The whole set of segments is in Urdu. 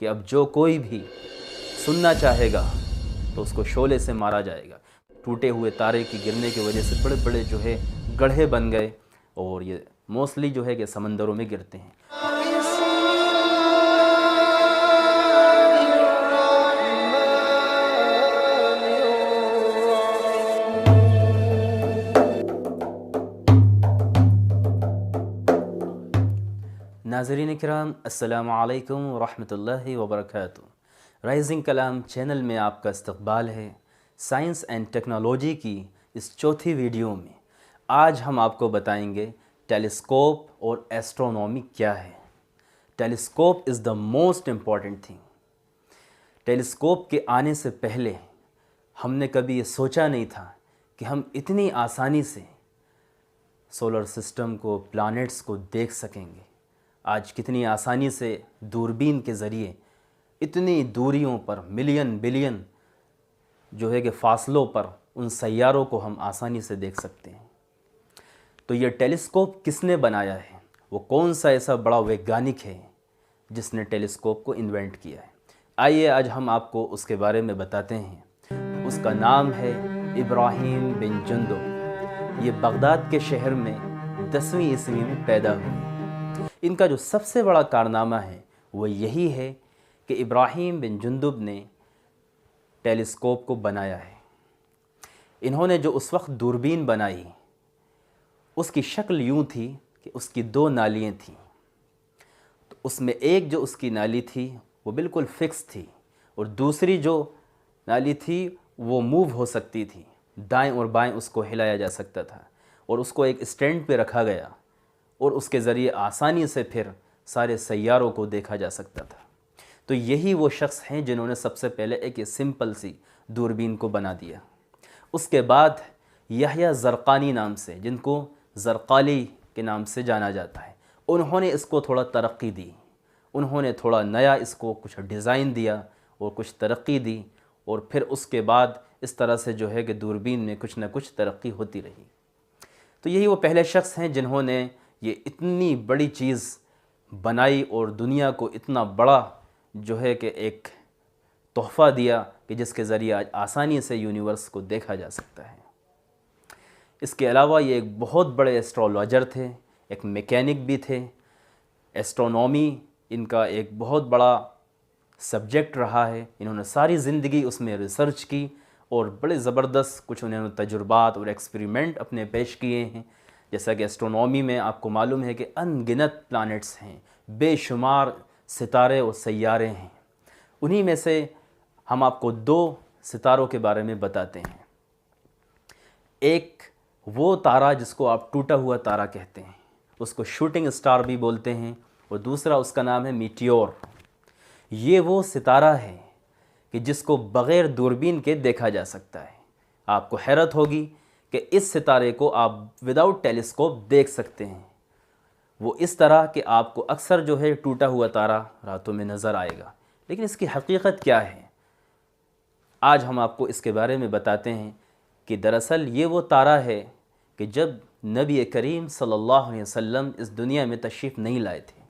کہ اب جو کوئی بھی سننا چاہے گا تو اس کو شعلے سے مارا جائے گا۔ ٹوٹے ہوئے تارے کی گرنے کی وجہ سے بڑے بڑے جو ہے گڑھے بن گئے، اور یہ موسٹلی جو ہے کہ سمندروں میں گرتے ہیں۔ ناظرین کرام، السلام علیکم ورحمۃ اللہ وبرکاتہ۔ رائزنگ کلام چینل میں آپ کا استقبال ہے۔ سائنس اینڈ ٹیکنالوجی کی اس چوتھی ویڈیو میں آج ہم آپ کو بتائیں گے ٹیلیسکوپ اور ایسٹرونومی کیا ہے۔ Telescope is the most important thing. Telescope کے آنے سے پہلے ہم نے کبھی یہ سوچا نہیں تھا کہ ہم اتنی آسانی سے سولر سسٹم کو، پلانٹس کو دیکھ سکیں گے۔ آج کتنی آسانی سے دوربین کے ذریعے اتنی دوریوں پر، ملین بلین جو ہے کہ فاصلوں پر ان سیاروں کو ہم آسانی سے دیکھ سکتے ہیں۔ تو یہ ٹیلیسکوپ کس نے بنایا ہے؟ وہ کون سا ایسا بڑا ویگانک ہے جس نے ٹیلیسکوپ کو انوینٹ کیا ہے؟ آئیے آج ہم آپ کو اس کے بارے میں بتاتے ہیں۔ اس کا نام ہے ابراہیم بن جندب۔ یہ بغداد کے شہر میں 10ویں عیسوی میں پیدا ہوئے۔ ان کا جو سب سے بڑا کارنامہ ہے وہ یہی ہے کہ ابراہیم بن جندب نے ٹیلیسکوپ کو بنایا ہے۔ انہوں نے جو اس وقت دوربین بنائی، اس کی شکل یوں تھی کہ اس کی 2 نالیاں تھیں۔ تو اس میں ایک جو اس کی نالی تھی وہ بالکل فکس تھی، اور دوسری جو نالی تھی وہ موو ہو سکتی تھی، دائیں اور بائیں اس کو ہلایا جا سکتا تھا، اور اس کو ایک اسٹینڈ پہ رکھا گیا، اور اس کے ذریعے آسانی سے پھر سارے سیاروں کو دیکھا جا سکتا تھا۔ تو یہی وہ شخص ہیں جنہوں نے سب سے پہلے ایک یہ سمپل سی دوربین کو بنا دیا۔ اس کے بعد یحییٰ زرقانی نام سے، جن کو زرقالی کے نام سے جانا جاتا ہے، انہوں نے اس کو تھوڑا ترقی دی۔ انہوں نے تھوڑا نیا اس کو کچھ ڈیزائن دیا اور کچھ ترقی دی، اور پھر اس کے بعد اس طرح سے جو ہے کہ دوربین میں کچھ نہ کچھ ترقی ہوتی رہی۔ تو یہی وہ پہلے شخص ہیں جنہوں نے یہ اتنی بڑی چیز بنائی اور دنیا کو اتنا بڑا جو ہے کہ ایک تحفہ دیا کہ جس کے ذریعے آج آسانی سے یونیورس کو دیکھا جا سکتا ہے۔ اس کے علاوہ یہ ایک بہت بڑے ایسٹرولوجر تھے، ایک میکینک بھی تھے۔ ایسٹرونومی ان کا ایک بہت بڑا سبجیکٹ رہا ہے۔ انہوں نے ساری زندگی اس میں ریسرچ کی، اور بڑے زبردست کچھ انہوں نے تجربات اور ایکسپیریمنٹ اپنے پیش کیے ہیں۔ جیسا کہ ایسٹرونومی میں آپ کو معلوم ہے کہ ان گنت پلانٹس ہیں، بے شمار ستارے اور سیارے ہیں۔ انہی میں سے ہم آپ کو 2 ستاروں کے بارے میں بتاتے ہیں۔ ایک وہ تارا جس کو آپ ٹوٹا ہوا تارا کہتے ہیں، اس کو شوٹنگ سٹار بھی بولتے ہیں، اور دوسرا اس کا نام ہے میٹیور۔ یہ وہ ستارہ ہے کہ جس کو بغیر دوربین کے دیکھا جا سکتا ہے۔ آپ کو حیرت ہوگی کہ اس ستارے کو آپ وداؤٹ ٹیلیسکوپ دیکھ سکتے ہیں۔ وہ اس طرح کہ آپ کو اکثر جو ہے ٹوٹا ہوا تارا راتوں میں نظر آئے گا، لیکن اس کی حقیقت کیا ہے؟ آج ہم آپ کو اس کے بارے میں بتاتے ہیں کہ دراصل یہ وہ تارا ہے کہ جب نبی کریم صلی اللہ علیہ وسلم اس دنیا میں تشریف نہیں لائے تھے،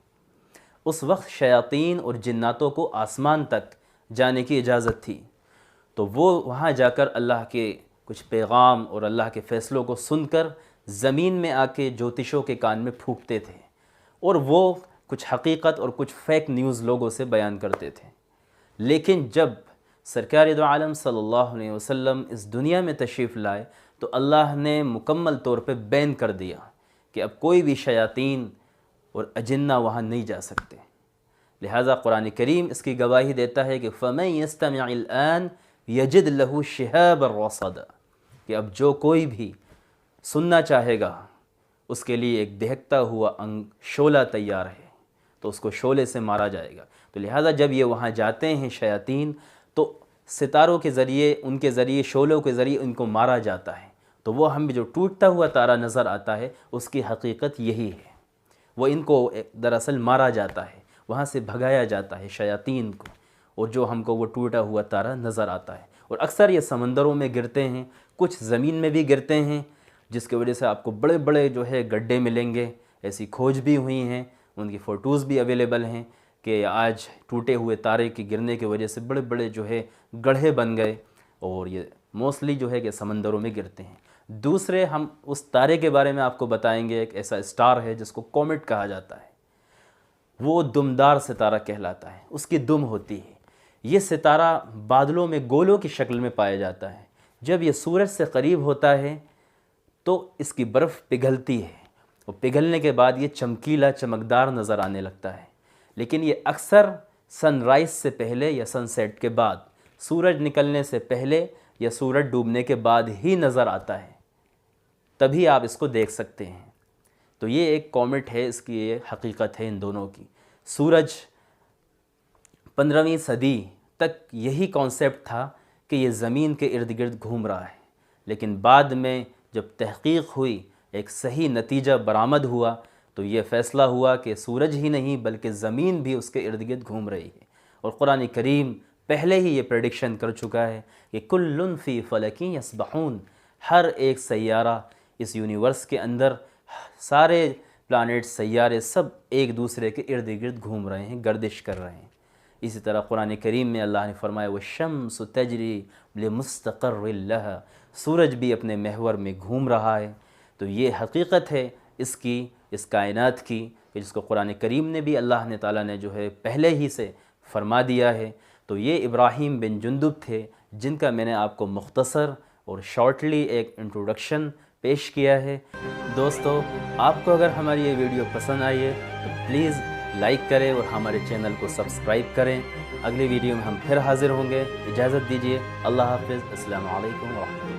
اس وقت شیاطین اور جناتوں کو آسمان تک جانے کی اجازت تھی، تو وہ وہاں جا کر اللہ کے کچھ پیغام اور اللہ کے فیصلوں کو سن کر زمین میں آ کے جوتشوں کے کان میں پھونکتے تھے، اور وہ کچھ حقیقت اور کچھ فیک نیوز لوگوں سے بیان کرتے تھے۔ لیکن جب سرکار دو عالم صلی اللہ علیہ وسلم اس دنیا میں تشریف لائے تو اللہ نے مکمل طور پہ بین کر دیا کہ اب کوئی بھی شیاطین اور اجنہ وہاں نہیں جا سکتے۔ لہٰذا قرآن کریم اس کی گواہی دیتا ہے کہ فَمَن يَسْتَمِعِ الْآنَ يَجِدْ لَهُ شِهَابًا رَّصَدًا، کہ اب جو کوئی بھی سننا چاہے گا اس کے لیے ایک دہکتا ہوا شعلہ تیار ہے، تو اس کو شعلے سے مارا جائے گا۔ تو لہٰذا جب یہ وہاں جاتے ہیں شیاطین، تو ستاروں کے ذریعے، ان کے ذریعے، شعلوں کے ذریعے ان کو مارا جاتا ہے۔ تو وہ ہمیں جو ٹوٹتا ہوا تارا نظر آتا ہے اس کی حقیقت یہی ہے۔ وہ ان کو دراصل مارا جاتا ہے، وہاں سے بھگایا جاتا ہے شیاطین کو، اور جو ہم کو وہ ٹوٹا ہوا تارا نظر آتا ہے۔ اور اکثر یہ سمندروں میں گرتے ہیں، کچھ زمین میں بھی گرتے ہیں، جس کی وجہ سے آپ کو بڑے بڑے جو ہے گڈھے ملیں گے۔ ایسی کھوج بھی ہوئی ہیں، ان کی فوٹوز بھی اویلیبل ہیں کہ آج ٹوٹے ہوئے تارے کے گرنے کی وجہ سے بڑے بڑے جو ہے گڑھے بن گئے اور یہ موسٹلی جو ہے کہ سمندروں میں گرتے ہیں۔ دوسرے ہم اس تارے کے بارے میں آپ کو بتائیں گے، ایک ایسا اسٹار ہے جس کو کومیٹ کہا جاتا ہے، وہ دمدار ستارہ کہلاتا ہے، اس کی دم ہوتی ہے۔ یہ ستارہ بادلوں میں گولوں کی شکل میں پایا جاتا ہے۔ جب یہ سورج سے قریب ہوتا ہے تو اس کی برف پگھلتی ہے اور پگھلنے کے بعد یہ چمکیلا چمکدار نظر آنے لگتا ہے، لیکن یہ اکثر سن رائز سے پہلے یا سن سیٹ کے بعد، سورج نکلنے سے پہلے یا سورج ڈوبنے کے بعد ہی نظر آتا ہے، تبھی آپ اس کو دیکھ سکتے ہیں۔ تو یہ ایک کومیٹ ہے، اس کی یہ حقیقت ہے ان دونوں کی۔ سورج 15ویں صدی تک یہی کانسیپٹ تھا کہ یہ زمین کے ارد گرد گھوم رہا ہے، لیکن بعد میں جب تحقیق ہوئی، ایک صحیح نتیجہ برآمد ہوا، تو یہ فیصلہ ہوا کہ سورج ہی نہیں بلکہ زمین بھی اس کے ارد گرد گھوم رہی ہے۔ اور قرآن کریم پہلے ہی یہ پریڈکشن کر چکا ہے کہ کل فی فلک یسبحون، ہر ایک سیارہ اس یونیورس کے اندر، سارے پلانٹ سیارے سب ایک دوسرے کے ارد گرد گھوم رہے ہیں، گردش کر رہے ہیں۔ اسی طرح قرآن کریم میں اللہ نے فرمایا وَالشَّمْسُ تَجْرِي لِمُسْتَقَرٍّ لَهَا، سورج بھی اپنے محور میں گھوم رہا ہے۔ تو یہ حقیقت ہے اس کی، اس کائنات کی، کہ جس کو قرآن کریم نے بھی اللہ نے تعالیٰ نے جو ہے پہلے ہی سے فرما دیا ہے۔ تو یہ ابراہیم بن جندب تھے جن کا میں نے آپ کو مختصر اور شارٹلی ایک انٹروڈکشن پیش کیا ہے۔ دوستو، آپ کو اگر ہماری یہ ویڈیو پسند آئی ہے تو پلیز لائک کریں اور ہمارے چینل کو سبسکرائب کریں۔ اگلی ویڈیو میں ہم پھر حاضر ہوں گے، اجازت دیجیے، اللہ حافظ، السلام علیکم ورحمۃ اللہ۔